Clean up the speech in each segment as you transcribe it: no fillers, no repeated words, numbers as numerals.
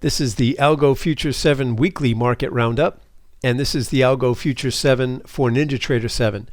This is the Algo Future 7 weekly market roundup, and this is the Algo Future 7 for NinjaTrader 7.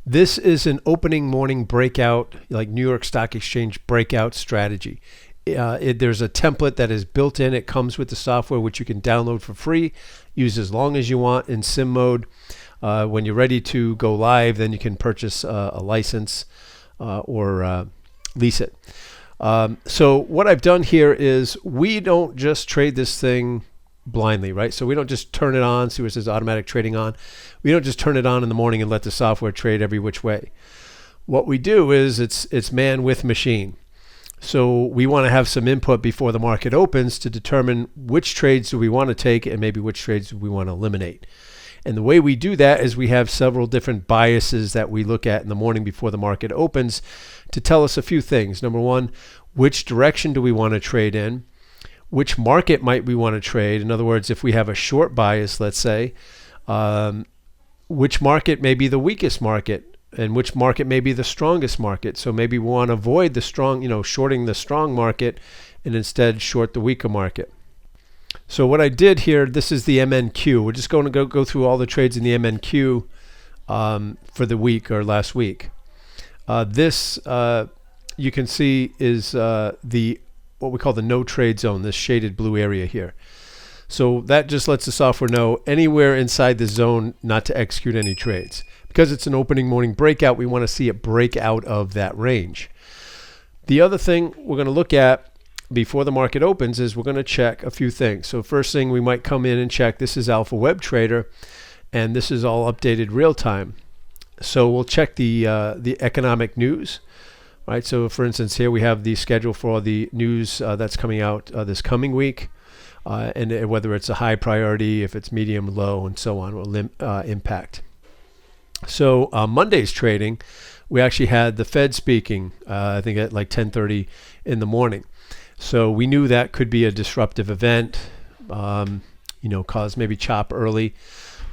This is an opening morning breakout, like New York Stock Exchange breakout strategy. There's a template that is built in. It comes with the software, which you can download for free, use as long as you want in sim mode. When you're ready to go live, then you can purchase a license or lease it. So what I've done here is we don't just trade this thing blindly, right? So we don't just turn it on, see where it says automatic trading on. We don't just turn it on in the morning and let the software trade every which way. What we do is it's man with machine. So we want to have some input before the market opens to determine which trades do we want to take and maybe which trades do we want to eliminate. And the way we do that is we have several different biases that we look at in the morning before the market opens to tell us a few things. Number one, which direction do we want to trade in? Which market might we want to trade? In other words, if we have a short bias, let's say, which market may be the weakest market and which market may be the strongest market? So maybe we want to avoid the strong, shorting the strong market and instead short the weaker market. So what I did here, this is the MNQ. We're just going to go through all the trades in the MNQ for the week or last week. This you can see is the what we call the no trade zone, this shaded blue area here. So that just lets the software know anywhere inside the zone not to execute any trades. Because it's an opening morning breakout, we want to see it break out of that range. The other thing we're going to look at before the market opens is we're going to check a few things. So first thing we might come in and check, this is Alpha Web Trader, and this is all updated real time. So we'll check the economic news, right? So for instance, here we have the schedule for all the news that's coming out this coming week, and whether it's a high priority, if it's medium, low, and so on, will impact. So Monday's trading, we actually had the Fed speaking, I think at like 10:30 in the morning. So we knew that could be a disruptive event, cause maybe chop early.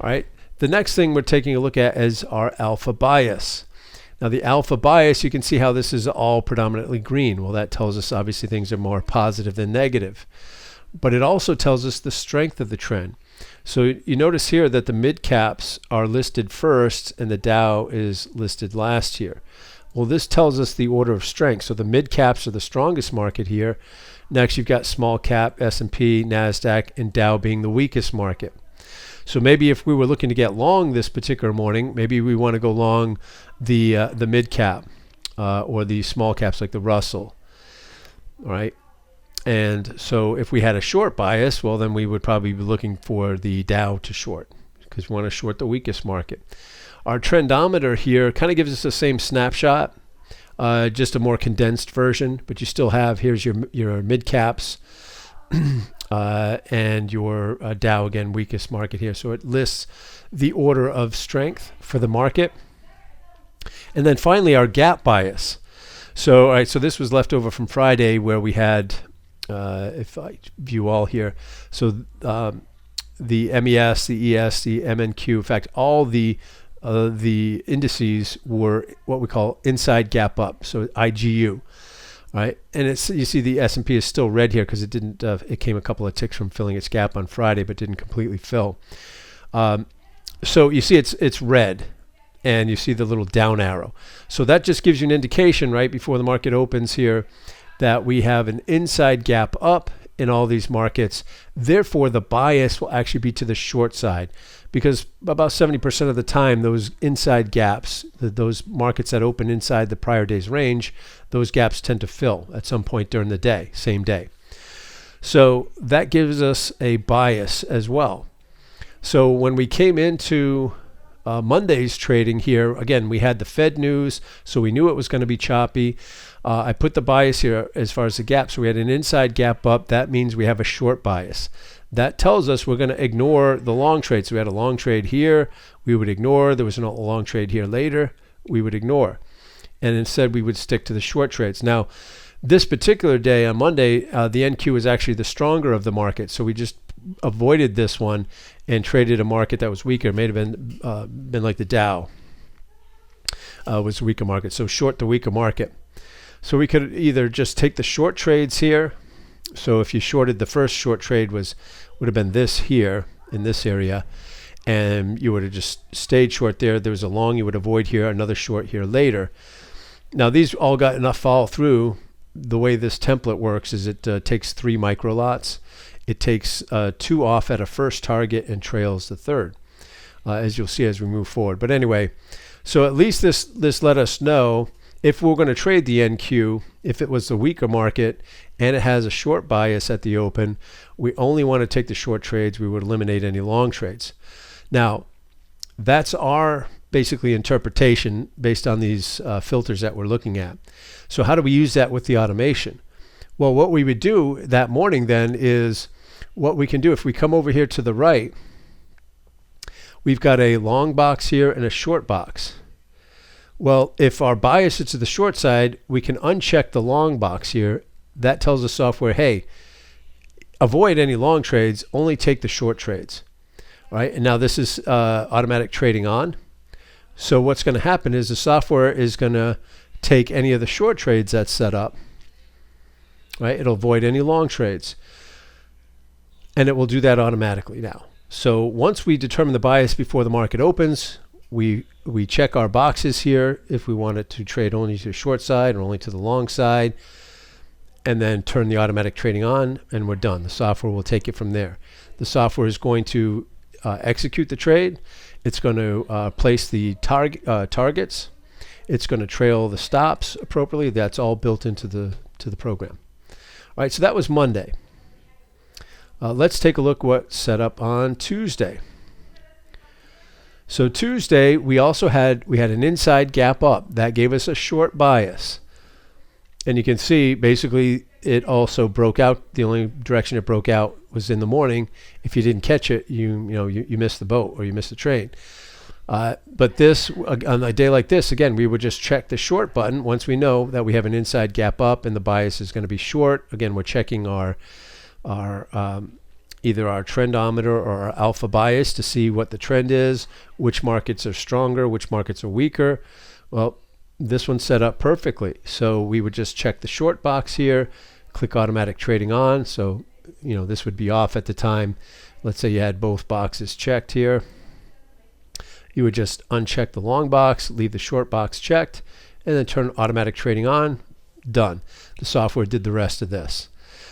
All right. The next thing we're taking a look at is our alpha bias. Now the alpha bias, you can see how this is all predominantly green. Well, that tells us obviously things are more positive than negative. But it also tells us the strength of the trend. So you notice here that the mid caps are listed first and the Dow is listed last here. Well, this tells us the order of strength. So the mid caps are the strongest market here. Next, you've got small cap, S&P, Nasdaq, and Dow being the weakest market. So maybe if we were looking to get long this particular morning, maybe we want to go long the mid cap or the small caps like the Russell, all right? And so if we had a short bias, well, then we would probably be looking for the Dow to short because we want to short the weakest market. Our trendometer here kind of gives us the same snapshot, just a more condensed version, but you still have, here's your mid caps and your Dow, again, weakest market here. So it lists the order of strength for the market. And then finally, our gap bias. So, all right, so this was left over from Friday where we had, if I view all here, so the MES, the ES, the MNQ, in fact, all the indices were what we call inside gap up, so IGU, right? And you see the S&P is still red here because it didn't. It came a couple of ticks from filling its gap on Friday, but didn't completely fill. So you see it's red, and you see the little down arrow. So that just gives you an indication, right, before the market opens here, that we have an inside gap up in all these markets. Therefore, the bias will actually be to the short side because about 70% of the time, those inside gaps, those markets that open inside the prior day's range, those gaps tend to fill at some point during the day, same day. So that gives us a bias as well. So when we came into Monday's trading here, again, we had the Fed news, so we knew it was going to be choppy. I put the bias here as far as the gap. So we had an inside gap up. That means we have a short bias. That tells us we're going to ignore the long trade. So we had a long trade here. We would ignore. There was a long trade here later. We would ignore. And instead, we would stick to the short trades. Now, this particular day on Monday, the NQ was actually the stronger of the market. So we just avoided this one and traded a market that was weaker. It may have been like the Dow was a weaker market. So short the weaker market. So we could either just take the short trades here So if you shorted, the first short trade would have been this here in this area, and you would have just stayed short there. There was a long you would avoid here, another short here later. Now these all got enough follow through. The way this template works is it takes 3 micro lots. It takes 2 off at a first target and trails the third, as you'll see as we move forward. But anyway, so at least this let us know if we're going to trade the NQ, if it was the weaker market and it has a short bias at the open, we only want to take the short trades. We would eliminate any long trades. Now, that's our basically interpretation based on these filters that we're looking at. So how do we use that with the automation? Well, what we would do that morning then is what we can do if we come over here to the right, we've got a long box here and a short box. Well, if our bias is to the short side, we can uncheck the long box here. That tells the software, hey, avoid any long trades, only take the short trades. All right, and now this is automatic trading on. So what's going to happen is the software is going to take any of the short trades that's set up. Right, it'll avoid any long trades. And it will do that automatically now. So once we determine the bias before the market opens, we check our boxes here if we want it to trade only to the short side or only to the long side, and then turn the automatic trading on, and we're done. The software will take it from there. The software is going to execute the trade. It's going to place the targets. It's going to trail the stops appropriately. That's all built into the program. All right, so that was Monday. Let's take a look what's set up on Tuesday. So Tuesday we had an inside gap up that gave us a short bias, and you can see basically it also broke out. The only direction it broke out was in the morning. If you didn't catch it, you missed the boat or you missed the train. But this, on a day like this, again, we would just check the short button once we know that we have an inside gap up and the bias is going to be short. Again, we're checking our either our trendometer or our alpha bias to see what the trend is, which markets are stronger, which markets are weaker. Well, this one's set up perfectly. So we would just check the short box here, click automatic trading on. So, this would be off at the time. Let's say you had both boxes checked here. You would just uncheck the long box, leave the short box checked, and then turn automatic trading on. Done. The software did the rest of this.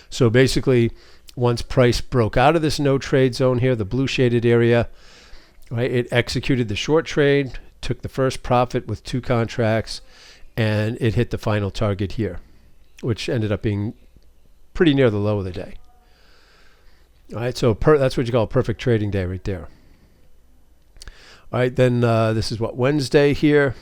So basically, once price broke out of this no trade zone here, the blue shaded area, right, it executed the short trade, took the first profit with 2 contracts, and it hit the final target here, which ended up being pretty near the low of the day. All right, so that's what you call a perfect trading day right there. All right, then this is Wednesday here.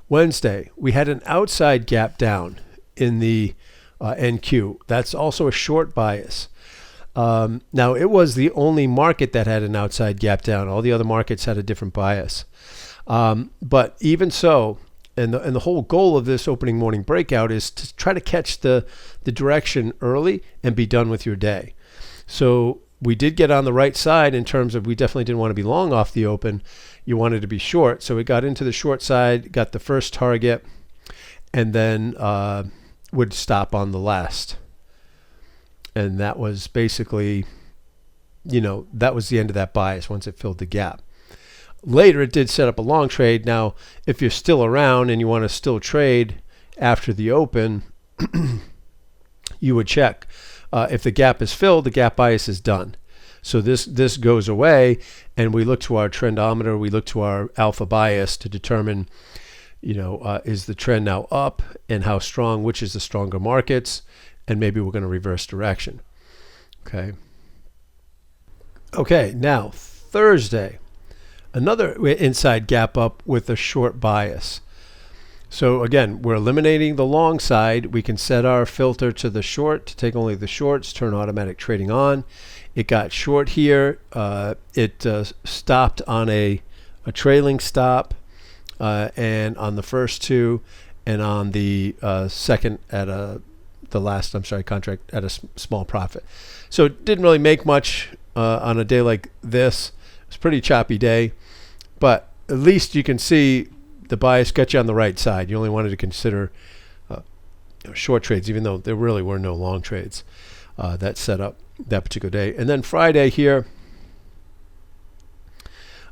Wednesday, we had an outside gap down in the NQ. That's also a short bias. Now, it was the only market that had an outside gap down. All the other markets had a different bias. But even so, and the whole goal of this opening morning breakout is to try to catch the direction early and be done with your day. So we did get on the right side in terms of we definitely didn't want to be long off the open. You wanted to be short. So we got into the short side, got the first target, and then would stop on the last. And that was basically, that was the end of that bias once it filled the gap. Later, it did set up a long trade. Now, if you're still around and you want to still trade after the open, you would check. If the gap is filled, the gap bias is done. So this goes away, and we look to our trendometer, we look to our alpha bias to determine, is the trend now up and how strong, which is the stronger markets, and maybe we're going to reverse direction. Okay, now Thursday, another inside gap up with a short bias. So again, we're eliminating the long side. We can set our filter to the short to take only the shorts, turn automatic trading on. It got short here. It stopped on a trailing stop, and on the first 2, and on the second at contract at a small profit. So it didn't really make much on a day like this. It's a pretty choppy day, but at least you can see the bias got you on the right side. You only wanted to consider short trades, even though there really were no long trades that set up that particular day. And then Friday here,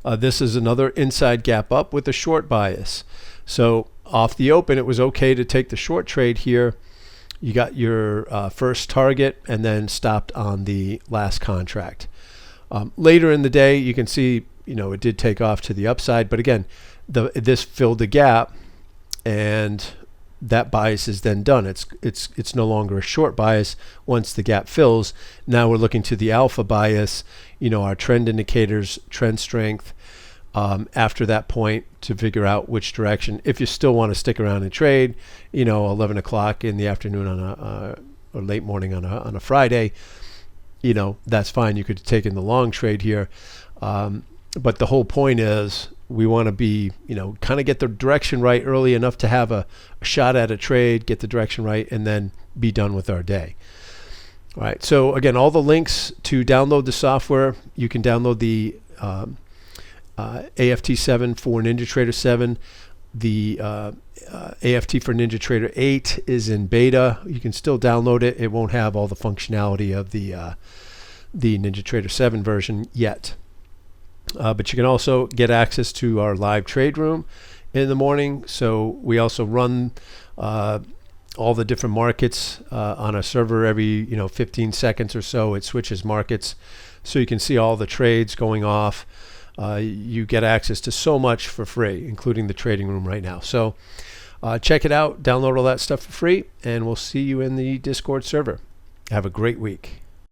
this is another inside gap up with a short bias. So off the open, it was okay to take the short trade here. You got your first target and then stopped on the last contract. Later in the day, you can see, it did take off to the upside, but again, this filled the gap, and that bias is then done. It's no longer a short bias once the gap fills. Now we're looking to the alpha bias, our trend indicators, trend strength, after that point to figure out which direction. If you still want to stick around and trade, 11 o'clock in the afternoon or late morning on a Friday, that's fine. You could take in the long trade here. But the whole point is we want to be, kind of get the direction right early enough to have a shot at a trade, get the direction right, and then be done with our day. All right. So again, all the links to download the software. You can download the AFT 7 for NinjaTrader 7. The AFT for NinjaTrader 8 is in beta. You can still download it. It won't have all the functionality of the NinjaTrader 7 version yet. But you can also get access to our live trade room in the morning. So we also run all the different markets on a server every 15 seconds or so. It switches markets, so you can see all the trades going off. You get access to so much for free, including the trading room right now. So check it out, download all that stuff for free, and we'll see you in the Discord server. Have a great week.